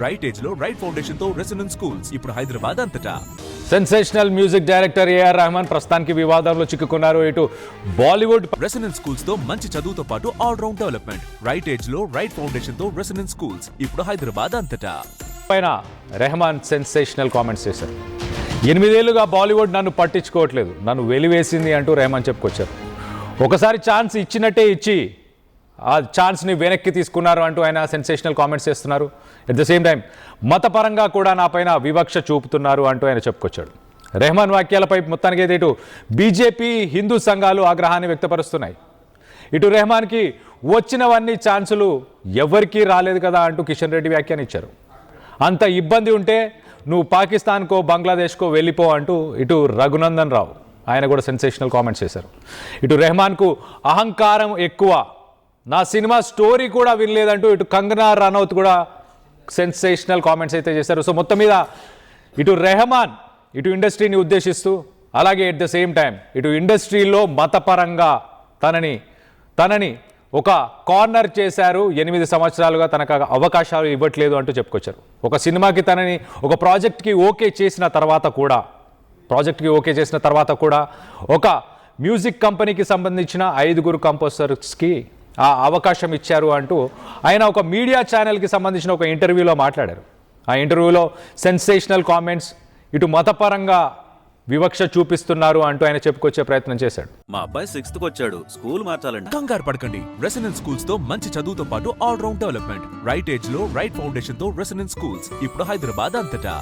Right age లో right foundation తో residence schools ఇప్పుడు హైదరాబాద్ అంతటా. Sensational music director A R Rahman ప్రస్తుతానికి వివాదంలో చిక్కుకున్నారు. ఇటు బాలీవుడ్ రెసిడెన్స్ స్కూల్స్ తో మంచి చదువుతో పాటు all round development. Right age లో రైట్ ఫౌండేషన్ తో రెసిడెన్స్ స్కూల్స్ ఇప్పుడు హైదరాబాద్ అంతటా. పైన రెహమాన్ సెన్సేషనల్ కామెంట్స్ చేశారు. 8 ఏళ్లుగా బాలీవుడ్ నన్ను పట్టించుకోవట్లేదు, నన్ను వెలివేసింది అంటూ రెహమాన్ చెప్పుకొచ్చారు. ఒకసారి ఛాన్స్ ఇచ్చినట్టే ఇచ్చి ఆ ఛాన్స్ని వెనక్కి తీసుకున్నారు అంటూ ఆయన సెన్సేషనల్ కామెంట్స్ చేస్తున్నారు. ఎట్ ద సేమ్ టైం మతపరంగా కూడా నా పైన వివక్ష చూపుతున్నారు అంటూ ఆయన చెప్పుకొచ్చాడు. రెహమాన్ వ్యాఖ్యలపై మొత్తానికి అయితే ఇటు బీజేపీ, హిందూ సంఘాలు ఆగ్రహాన్ని వ్యక్తపరుస్తున్నాయి. ఇటు రెహమాన్కి వచ్చినవన్నీ ఛాన్సులు ఎవరికీ రాలేదు కదా అంటూ కిషన్ రెడ్డి వ్యాఖ్యానించారు. అంత ఇబ్బంది ఉంటే నువ్వు పాకిస్తాన్కో బంగ్లాదేశ్కో వెళ్ళిపో అంటూ ఇటు రఘునందన్ రావు ఆయన కూడా సెన్సేషనల్ కామెంట్స్ చేశారు. ఇటు రెహమాన్కు అహంకారం ఎక్కువ, నా సినిమా స్టోరీ కూడా వినలేదంటూ ఇటు కంగనా రనౌత్ కూడా సెన్సేషనల్ కామెంట్స్ అయితే చేశారు. సో మొత్తం మీద ఇటు రెహమాన్ ఇటు ఇండస్ట్రీని ఉద్దేశిస్తూ, అలాగే ఎట్ ద సేమ్ టైం ఇటు ఇండస్ట్రీలో మతపరంగా తనని ఒక కార్నర్ చేశారు. 8 సంవత్సరాలుగా తనకు అవకాశాలు ఇవ్వట్లేదు అంటూ చెప్పుకొచ్చారు. ఒక సినిమాకి తనని ఒక ప్రాజెక్ట్కి ఓకే చేసిన తర్వాత కూడా ఒక మ్యూజిక్ కంపెనీకి సంబంధించిన 5 కంపోజర్స్కి ఆ అవకాశం ఇచ్చారు అంటూ ఆయన ఒక మీడియా ఛానల్కి సంబంధించిన ఒక ఇంటర్వ్యూలో మాట్లాడారు. ఆ ఇంటర్వ్యూలో సెన్సేషనల్ కామెంట్స్, ఇటు మతపరంగా వివక్ష చూపిస్తున్నారు అంటూ ఆయన చెప్పుకొచ్చే ప్రయత్నం చేశాడు. మా అబ్బాయి 6th వచ్చాడు, స్కూల్ మార్చాలండి. కంగారు పడకండి, రెసిడెన్స్ స్కూల్స్ తో మంచి చదువుతో పాటు all round development. Right age లో రైట్ ఫౌండేషన్ తో రెసిడెన్స్ స్కూల్స్ ఇప్పుడు హైదరాబాద్ అంతటా.